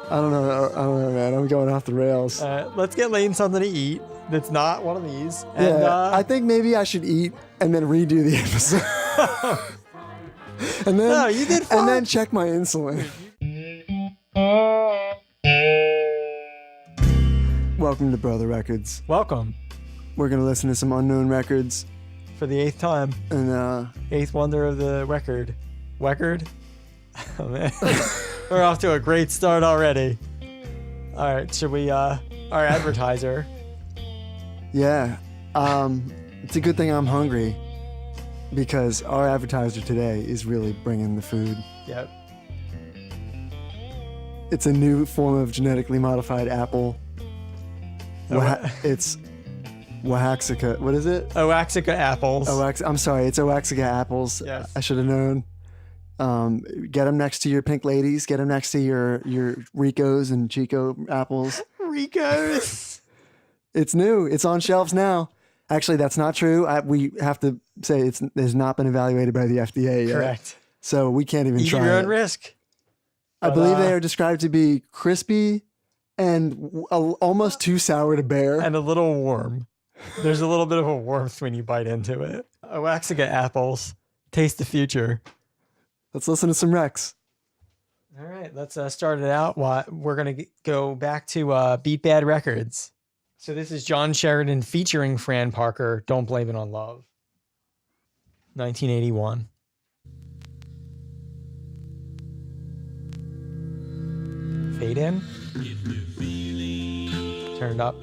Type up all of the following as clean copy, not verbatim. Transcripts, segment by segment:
I don't know, man. I'm going off the rails. Let's get Lane something to eat that's not one of these. And, Yeah, I think maybe I should eat and then redo the episode. and then, No, you did fine. And then check my insulin. Welcome to Brotha Records. Welcome. We're going to listen to some unknown records. For the 8th time. And eighth wonder of the record. Record? Oh, man. We're off to a great start already. All right, should we, our advertiser. Yeah. It's a good thing I'm hungry because our advertiser today is really bringing the food. Yep. It's a new form of genetically modified apple. It's Oaxaca. What is it? Oaxaca apples. I'm sorry. It's Oaxaca apples. Yes. I should have known. Get them next to your pink ladies. Get them next to your Ricos and Chico apples. Ricos. It's new. It's on shelves now. Actually, that's not true. We have to say it has not been evaluated by the FDA yet. Correct. So we can't even try Eat your own it. risk. I believe they are described to be crispy and almost too sour to bear. And a little warm. There's a little bit of a warmth when you bite into it. Oaxaca apples. Taste the future. Let's listen to some Rex. All right, let's start it out. We're going to go back to Beat Bad Records. So this is John Sheridan featuring Fran Parker, Don't Blame It on Love. 1981. Fade in. Turn it up.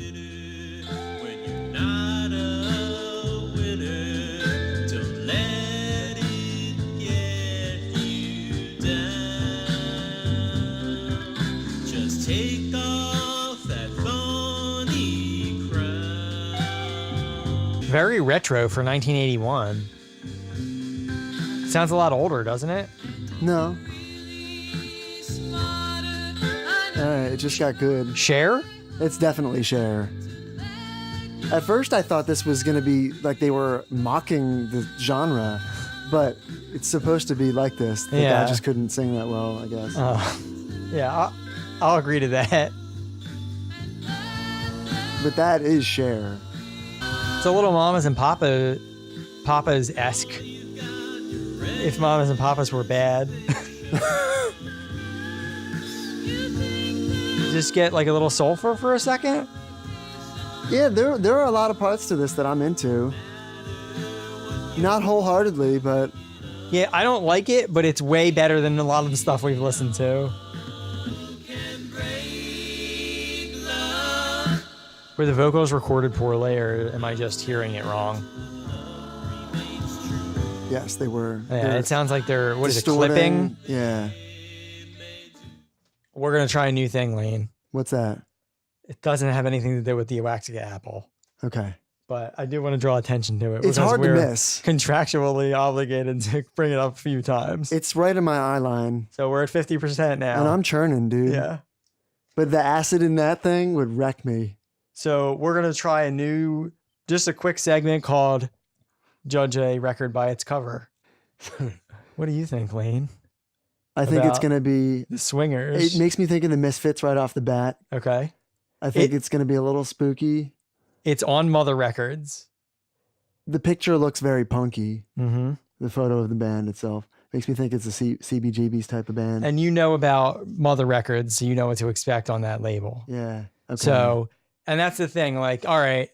Take off that funny crown. Very retro for 1981. Sounds a lot older, doesn't it? No. All right, it just got good. Cher? It's definitely Cher. At first, I thought this was going to be like they were mocking the genre, but it's supposed to be like this. The guy just couldn't sing that well, I guess. Yeah, I'll agree to that. But that is Cher. It's a little Mamas and Papas-esque. If Mamas and Papas were bad. Just get like a little sulfur for a second. Yeah, there are a lot of parts to this that I'm into. Not wholeheartedly, but... Yeah, I don't like it, but it's way better than a lot of the stuff we've listened to. Were the vocals recorded poorly, or am I just hearing it wrong? Yes, they were. Yeah, it sounds like they're, what is it, distorting. clipping? Yeah. We're going to try a new thing, Lane. What's that? It doesn't have anything to do with the Oaxaca apple. Okay. But I do want to draw attention to it. It's hard to we're miss. Contractually obligated to bring it up a few times. It's right in my eye line. So we're at 50% now. And I'm churning, dude. Yeah. But the acid in that thing would wreck me. So we're going to try just a quick segment called Judge a Record by Its Cover. What do you think, Lane? I think it's going to be... The Swingers. It makes me think of the Misfits right off the bat. Okay. I think it's going to be a little spooky. It's on Mother Records. The picture looks very punky. Mm-hmm. The photo of the band itself. Makes me think it's a CBGB's type of band. And you know about Mother Records, so you know what to expect on that label. Yeah. Okay. So, and that's the thing, like, all right,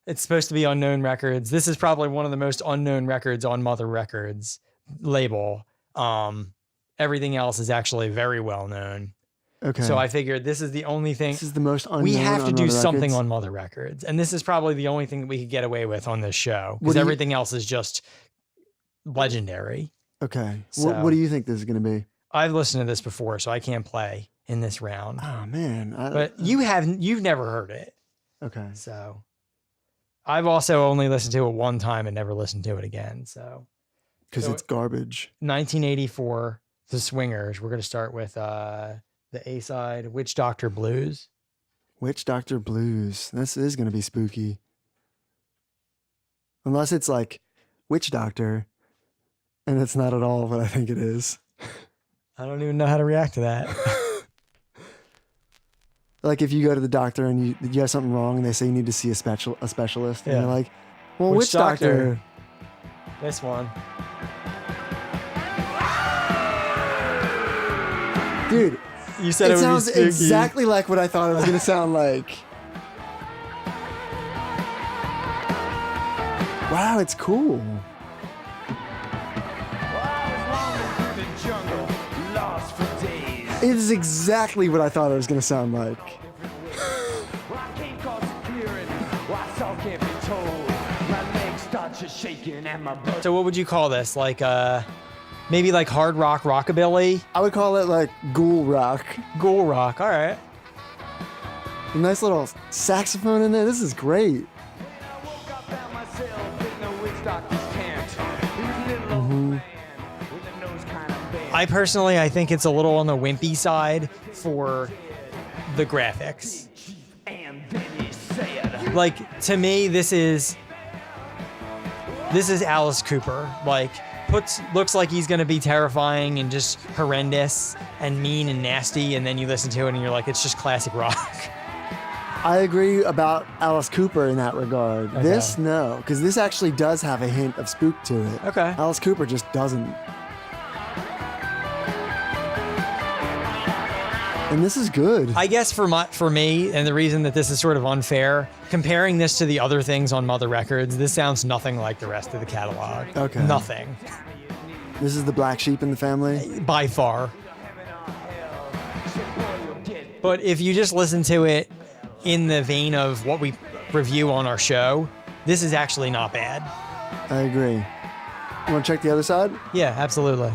it's supposed to be unknown records. This is probably one of the most unknown records on Mother Records label. Everything else is actually very well known. Okay. So I figured this is the only thing. This is the most unknown. We have to do Mother something Records. on Mother Records. And this is probably the only thing that we could get away with on this show. Because everything else is just legendary. Okay. So, what do you think this is going to be? I've listened to this before, so I can't play in this round. Oh, man. But you've never heard it. Okay. So I've also only listened to it one time and never listened to it again. So Because it's garbage. 1984, The Swingers. We're going to start with the A side, Witch Doctor Blues. Witch Doctor Blues. This is going to be spooky. Unless it's like Witch Doctor, and it's not at all what I think it is. I don't even know how to react to that. Like if you go to the doctor and you have something wrong and they say you need to see a specialist, and you're like, well, which doctor? This one. Dude, you said it sounds would be spooky. exactly like what I thought it was going to sound like. Wow, it's cool. It is exactly what I thought it was going to sound like. So what would you call this? Like maybe like hard rock rockabilly? I would call it like ghoul rock. Ghoul rock, all right. A nice little saxophone in there. This is great. I personally, I think it's a little on the wimpy side for the graphics. Like, to me, this is Alice Cooper. Like, looks like he's gonna be terrifying and just horrendous and mean and nasty, and then you listen to it and you're like, it's just classic rock. I agree about Alice Cooper in that regard. Okay. This, no, because this actually does have a hint of spook to it. Okay. Alice Cooper just doesn't. And this is good. I guess for me, and the reason that this is sort of unfair, comparing this to the other things on Mother Records, this sounds nothing like the rest of the catalog. Okay. Nothing. This is the black sheep in the family? By far. But if you just listen to it in the vein of what we review on our show, this is actually not bad. I agree. You want to check the other side? Yeah, absolutely.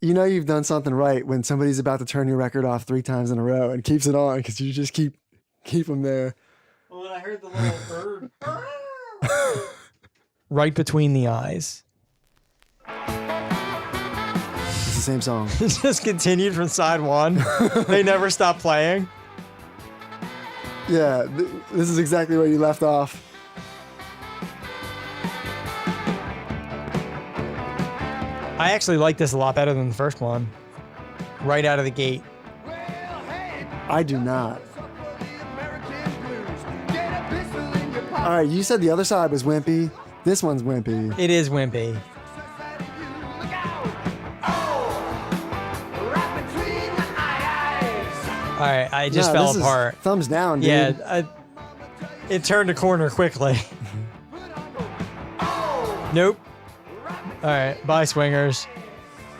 You know you've done something right when somebody's about to turn your record off 3 times in a row and keeps it on because you just keep them there. Well, when I heard the little bird right between the eyes. It's the same song. It just continued from side 1. They never stopped playing. Yeah, this is exactly where you left off. I actually like this a lot better than the first one. Right out of the gate. I do not. All right, you said the other side was wimpy. This one's wimpy. It is wimpy. All right, I just fell apart. Thumbs down, dude. Yeah, it turned a corner quickly. Nope. All right, bye, swingers.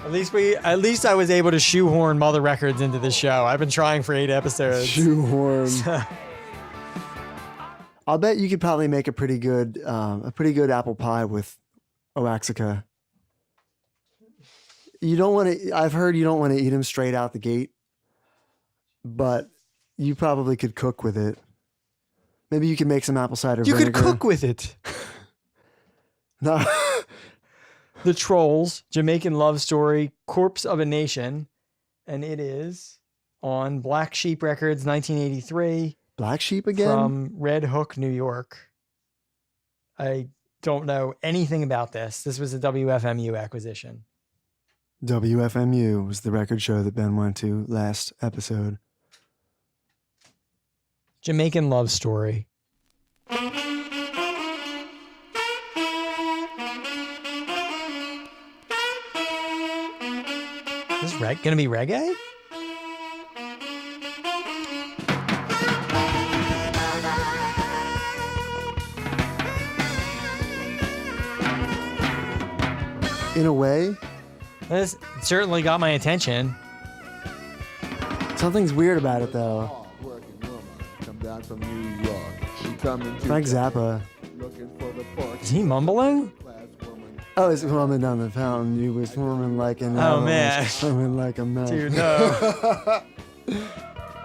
At least I was able to shoehorn Mother Records into the show. I've been trying for 8 episodes. Shoehorn. I'll bet you could probably make a pretty good apple pie with Oaxaca. You don't want to. I've heard you don't want to eat them straight out the gate, but you probably could cook with it. Maybe you could make some apple cider vinegar. You could cook with it. No. The Trolls, Jamaican Love Story, Corpse of a Nation, and it is on Black Sheep Records, 1983. Black Sheep again? From Red Hook, New York. I don't know anything about this. This was a WFMU acquisition. WFMU was the record show that Ben went to last episode. Jamaican Love Story. Is this gonna be reggae? In a way. This certainly got my attention. Something's weird about it, though. Frank Zappa. Is he mumbling? Oh, it's swimming down the fountain. You were swimming like an man. Swimming like a man. Dude, no.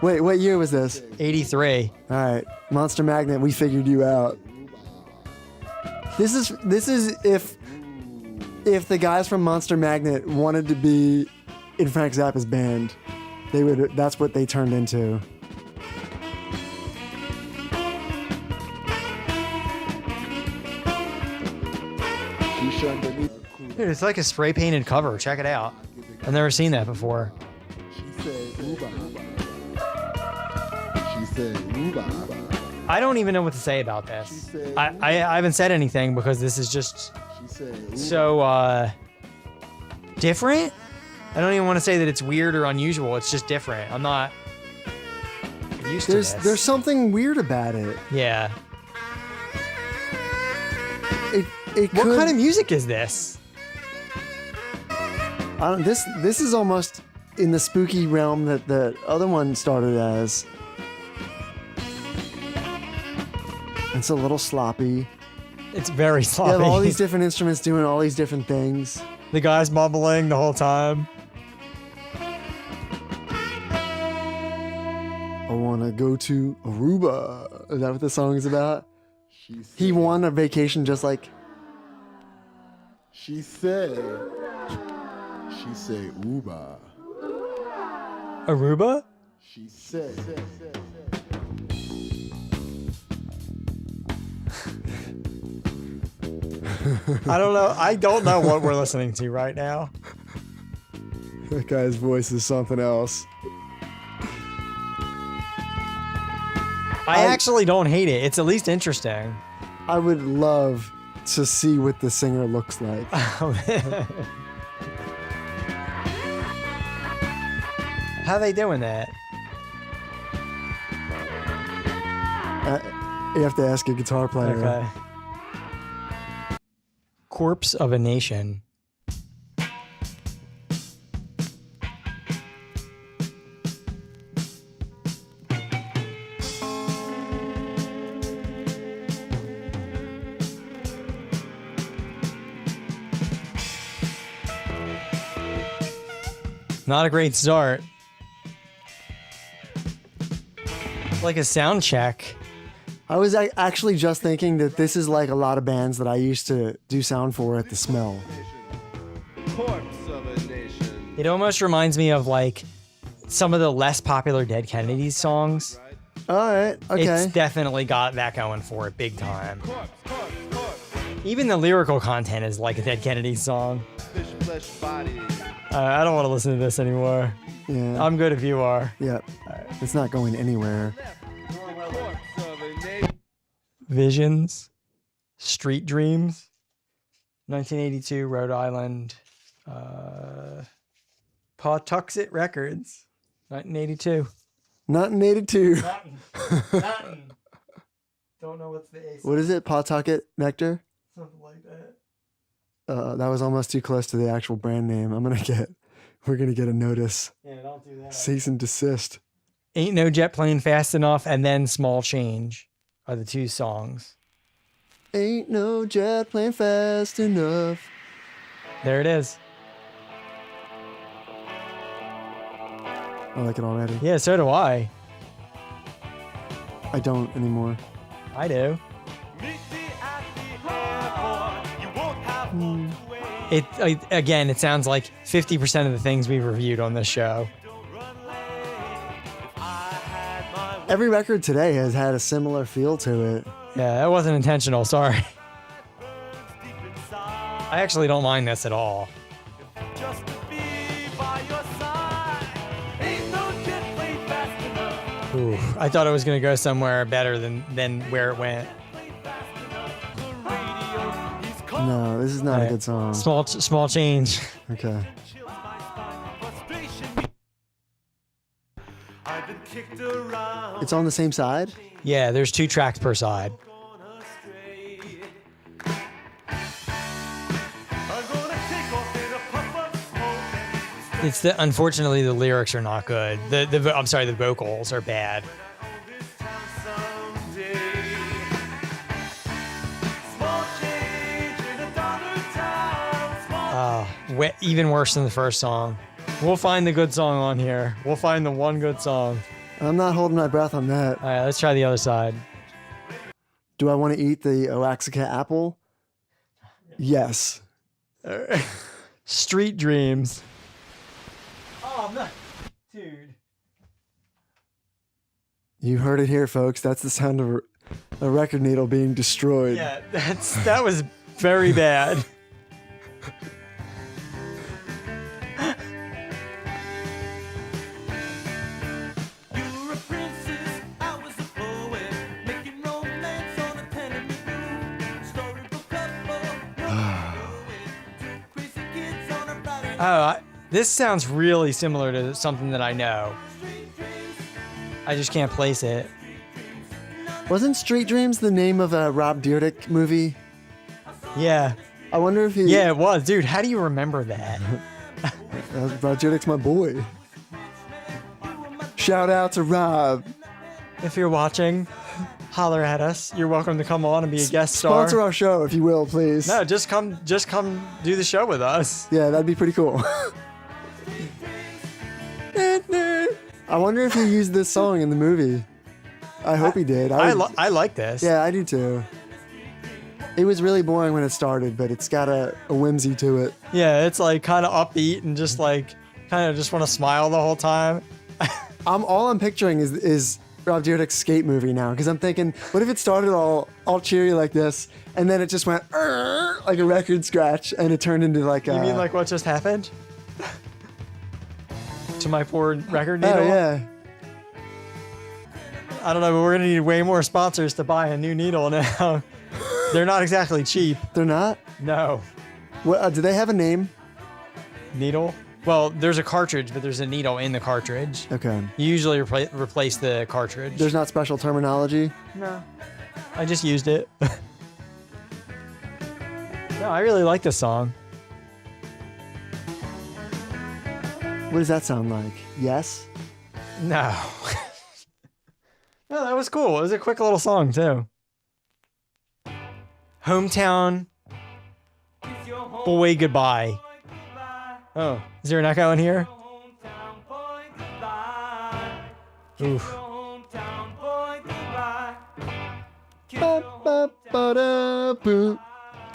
Wait, what year was this? 83. All right, Monster Magnet. We figured you out. This is if the guys from Monster Magnet wanted to be in Frank Zappa's band, they would. That's what they turned into. underneath. Dude, it's like a spray painted cover. Check it out. I've never seen that before. She said, Uba. She said, Uba. I don't even know what to say about this. I haven't said anything because this is just so different. I don't even want to say that it's weird or unusual. It's just different. I'm not used to this. There's something weird about it. Yeah. What kind of music is this? This is almost in the spooky realm that the other one started as. It's a little sloppy. It's very You sloppy. have all these different instruments doing all these different things. The guy's mumbling the whole time. I want to go to Aruba. Is that what the song is about? He won a vacation just like... She said, Uba. Aruba? She said. I don't know. I don't know what we're listening to right now. That guy's voice is something else. I actually don't hate it. It's at least interesting. I would love to see what the singer looks like. How they doing that? You have to ask a guitar player. Okay. Corpse of a Nation. Not a great start. Like a sound check. I was actually just thinking that this is like a lot of bands that I used to do sound for at the Smell. Corpse of a nation. It almost reminds me of like some of the less popular Dead Kennedys songs. All right, okay. It's definitely got that going for it big time. Even the lyrical content is like a Dead Kennedys song. Flesh body. I don't want to listen to this anymore. Yeah. I'm good if you are. Yep. It's not going anywhere. Corpse of a nation. Visions, Street Dreams, 1982, Rhode Island, Pawtuxet Records, 1982. Not in 82. Nothing. Don't know what's the A. What is it? Pawtucket Nectar? Something like that. That was almost too close to the actual brand name. We're gonna get a notice. Yeah, don't do that. Cease and desist. Ain't No Jet Plane Fast Enough and then Small Change are the two songs. Ain't no jet plane fast enough. There it is. I like it already. Yeah, so do I. I don't anymore. I do. Again, it sounds like 50% of the things we've reviewed on this show. Every record today has had a similar feel to it. Yeah, that wasn't intentional. Sorry. I actually don't mind this at all. Ooh, I thought it was going to go somewhere better than where it went. No, this is not a good song. Small change. Okay. It's on the same side? Yeah, there's 2 tracks per side. Unfortunately the lyrics are not good. I'm sorry, the vocals are bad. Even worse than the first song. We'll find the good song on here. We'll find the one good song. I'm not holding my breath on that. All right, let's try the other side. Do I want to eat the Oaxaca apple? Yes. Street Dreams. Oh, no. Dude. You heard it here, folks. That's the sound of a record needle being destroyed. Yeah, that was very bad. This sounds really similar to something that I know. I just can't place it. Wasn't Street Dreams the name of a Rob Dyrdek movie? Yeah. I wonder if he... Yeah, it was. Dude, how do you remember that? Rob Dyrdek's my boy. Shout out to Rob. If you're watching, holler at us. You're welcome to come on and be a guest star. Sponsor our show, if you will, please. No, just come do the show with us. Yeah, that'd be pretty cool. I wonder if he used this song in the movie. I hope he did. I like this. Yeah, I do too. It was really boring when it started, but it's got a whimsy to it. Yeah, it's like kind of upbeat and just like kind of just want to smile the whole time. All I'm picturing is Rob Dyrdek's skate movie now, because I'm thinking, what if it started all cheery like this, and then it just went like a record scratch, and it turned into like a... You mean like what just happened? To my poor record needle? Oh, yeah. I don't know, but we're going to need way more sponsors to buy a new needle now. They're not exactly cheap. They're not? No. What, do they have a name? Needle? Well, there's a cartridge, but there's a needle in the cartridge. Okay. You usually replace the cartridge. There's not special terminology? No. I just used it. No, I really like this song. What does that sound like? Yes? No. No, that was cool. It was a quick little song, too. Hometown Boy Goodbye. Oh, is there an echo in here? Oof.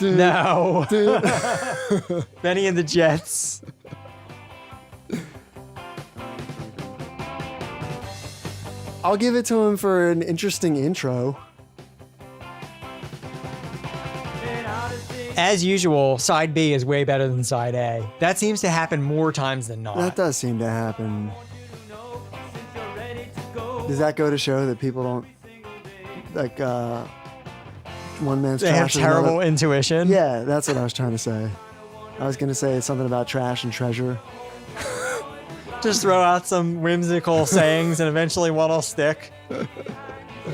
No. Benny and the Jets. I'll give it to him for an interesting intro. As usual, side B is way better than side A. That seems to happen more times than not. That does seem to happen. Does that go to show that people don't like one man's They have trash is terrible another? intuition. Yeah, that's what I was trying to say. I was gonna say something about trash and treasure. Just throw out some whimsical sayings and eventually one will stick. We'll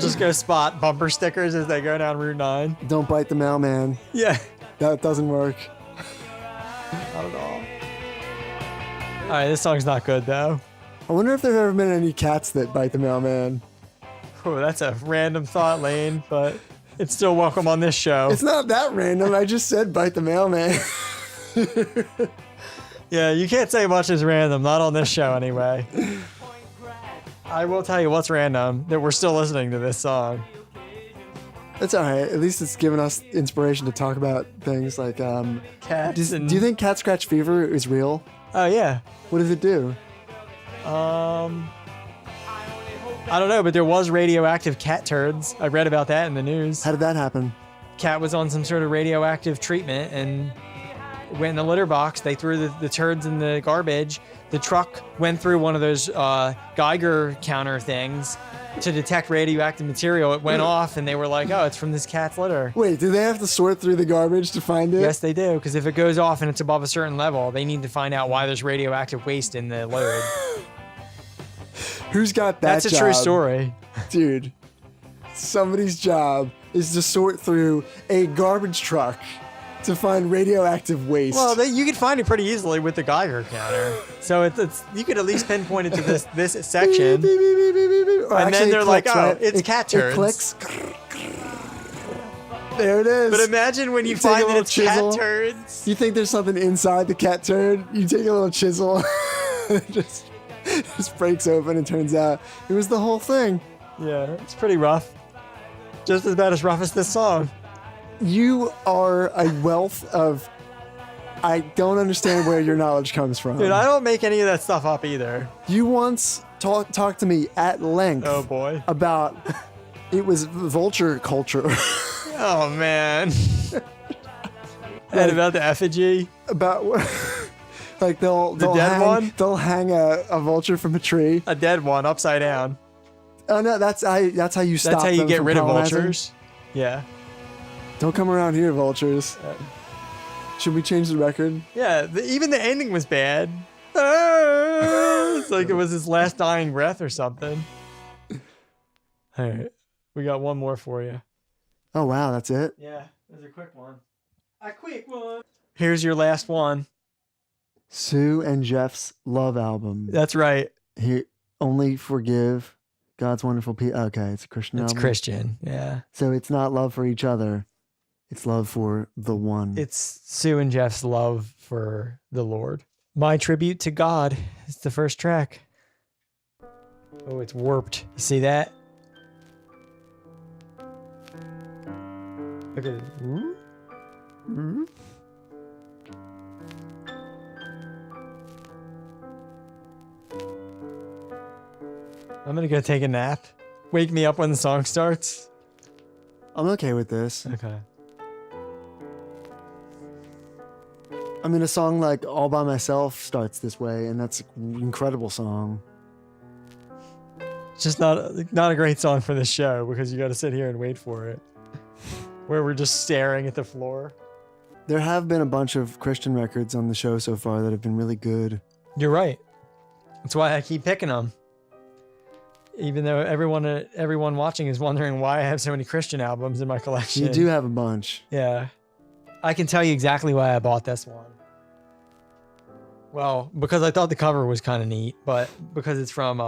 just go spot bumper stickers as they go down Route 9. Don't bite the mailman. Yeah. That doesn't work. Not at all. All right, this song's not good though. I wonder if there have ever been any cats that bite the mailman. Oh, that's a random thought, Lane, but it's still welcome on this show. It's not that random. I just said bite the mailman. Yeah, you can't say much is random, not on this show anyway. I will tell you what's random, that we're still listening to this song. It's all right. At least it's given us inspiration to talk about things like Cats. do you think cat scratch fever is real? Oh, yeah. What does it do? I don't know, but there was radioactive cat turds. I read about that in the news. How did that happen? Cat was on some sort of radioactive treatment and went in the litter box. They threw the turds in the garbage. The truck went through one of those Geiger counter things to detect radioactive material. It went off and they were like, oh, it's from this cat's litter. Wait, do they have to sort through the garbage to find it? Yes, they do, because if it goes off and it's above a certain level, they need to find out why there's radioactive waste in the load. Who's got that That's a job? true story. Dude, somebody's job is to sort through a garbage truck to find radioactive waste. Well, you could find it pretty easily with the Geiger counter. So it's you could at least pinpoint it to this section. Beep, beep, beep, beep, beep, beep. Or And then actually, they're it like, clicks, oh, right? it's It- cat It turds. clicks. There it is. But imagine when you take a find that little it's chisel. cat turds. You think there's something inside the cat turd? You take a little chisel, it just breaks open, and turns out it was the whole thing. Yeah, it's pretty rough. Just about as rough as this song. You are a wealth of. I don't understand where your knowledge comes from. Dude, I don't make any of that stuff up either. You once talked to me at length Oh boy. about it was vulture culture. Oh man. And about the effigy. about like they'll they'll hang a vulture from a tree. A dead one upside down. Oh no, that's how you stop. That's how you them get from rid of colonizing. vultures. Yeah. Don't come around here, vultures. Should we change the record? Yeah. Even the ending was bad. It's like it was his last dying breath or something. All right. We got one more for you. Oh wow, that's it. Yeah, there's a quick one. A quick one. Here's your last one. Sue and Jeff's love album. That's right. He only forgive God's wonderful people. Okay, it's a Christian It's album. Christian. Yeah. So it's not love for each other. It's love for the one. It's Sue and Jeff's love for the Lord. My Tribute to God is the first track. Oh, it's warped. You see that? Look at it. Hmm? I'm gonna go take a nap. Wake me up when the song starts. I'm okay with this. Okay. I mean, a song like All By Myself starts this way, and that's an incredible song. It's just not a great song for this show because you got to sit here and wait for it. Where we're just staring at the floor. There have been a bunch of Christian records on the show so far that have been really good. You're right. That's why I keep picking them. Even though everyone watching is wondering why I have so many Christian albums in my collection. You do have a bunch. Yeah. I can tell you exactly why I bought this one. Well, because I thought the cover was kind of neat, but because it's from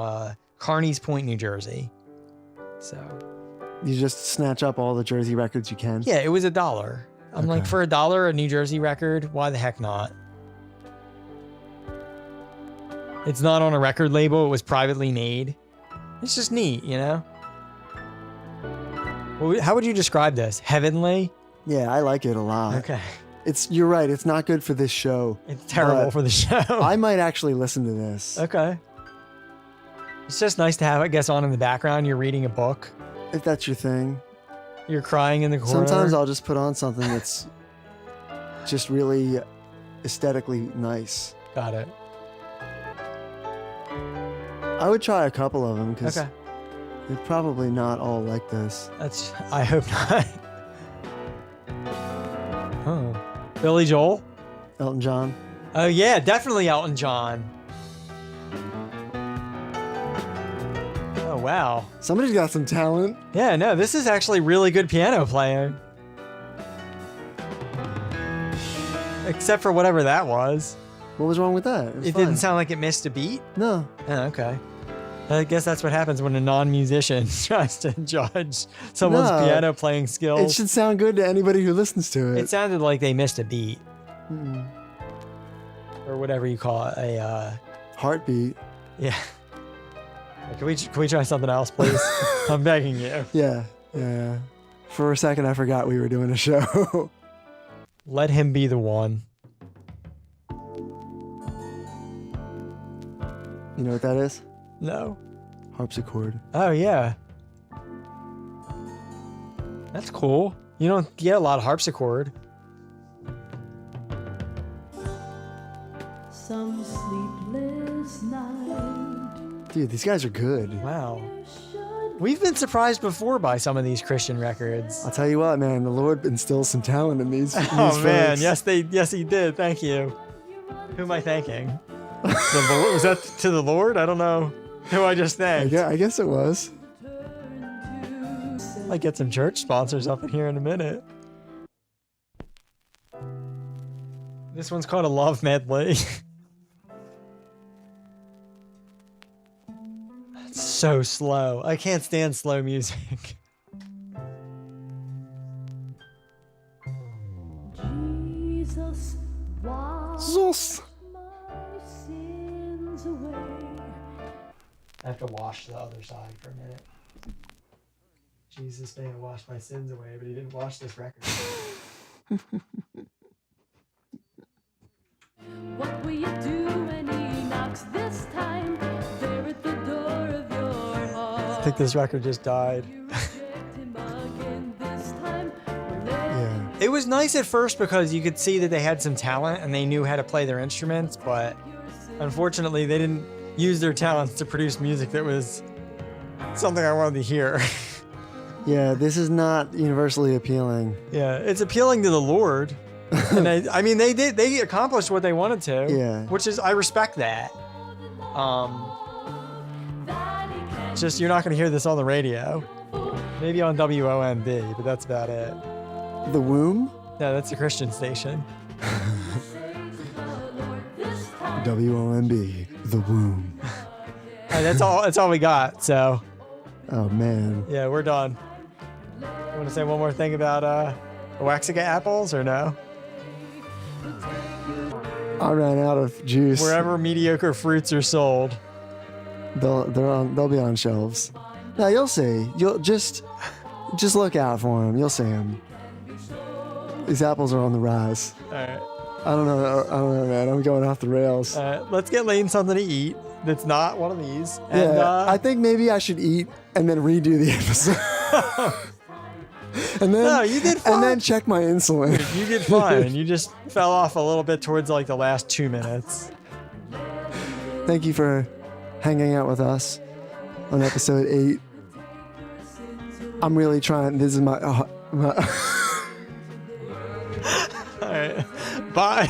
Carneys Point, New Jersey. So. You just snatch up all the Jersey records you can. Yeah, it was $1. I'm like, for $1, a New Jersey record, why the heck not? It's not on a record label. It was privately made. It's just neat, you know? Well, how would you describe this? Heavenly? Yeah, I like it a lot. Okay. You're right. It's not good for this show. It's terrible for the show. I might actually listen to this. Okay. It's just nice to have, I guess, on in the background. You're reading a book. If that's your thing. You're crying in the corner. Sometimes I'll just put on something that's just really aesthetically nice. Got it. I would try a couple of them because Okay. they're probably not all like this. I hope not. Oh. Billy Joel? Elton John. Oh, yeah, definitely Elton John. Oh, wow. Somebody's got some talent. Yeah, no, this is actually really good piano playing. Except for whatever that was. What was wrong with that? It didn't sound like it missed a beat? No. Oh, okay. I guess that's what happens when a non-musician tries to judge someone's piano playing skills. It should sound good to anybody who listens to it. It sounded like they missed a beat. Mm. Or whatever you call it. A heartbeat. Yeah. Can we try something else, please? I'm begging you. Yeah. For a second, I forgot we were doing a show. Let him be the one. You know what that is? No. Harpsichord. Oh, yeah. That's cool. You don't get a lot of harpsichord. Some sleepless night. Dude, these guys are good. Wow. We've been surprised before by some of these Christian records. I'll tell you what, man. The Lord instills some talent in these. Oh, man. folks. Yes, he did. Thank you. Who am I thanking? Was that to the Lord? I don't know who I just thanked. I guess it was. Might get some church sponsors up in here in a minute. This one's called a love medley. It's so slow. I can't stand slow music. Jesus, wash Zus. my sins away. I have to wash the other side for a minute. Jesus may have washed my sins away, but he didn't wash this record. What will you do when he knocks this time? There at the door of your heart. I think this record just died. You reject him again this time. Well, Yeah. It was nice at first because you could see that they had some talent and they knew how to play their instruments, but unfortunately they didn't use their talents to produce music that was something I wanted to hear. Yeah, this is not universally appealing. Yeah, it's appealing to the Lord. And I mean, they accomplished what they wanted to. Yeah. Which is, I respect that. Just, you're not going to hear this on the radio. Maybe on WOMB, but that's about it. The womb? No, that's a Christian station. WOMB, the womb. And that's all we got. So, Oh man. yeah, we're done. You want to say one more thing about Waxiga apples or no? I ran out of juice. Wherever mediocre fruits are sold. They'll be on shelves. Now you'll see. You'll just look out for them. You'll see them. These apples are on the rise. All right. I don't know, man. I'm going off the rails. Let's get Lane something to eat that's not one of these. And, Yeah, I think maybe I should eat and then redo the episode. And then, No, you did fine. And then check my insulin. You did fine. You just fell off a little bit towards like the last 2 minutes. Thank you for hanging out with us on episode 8. I'm really trying. This is my All right. Bye.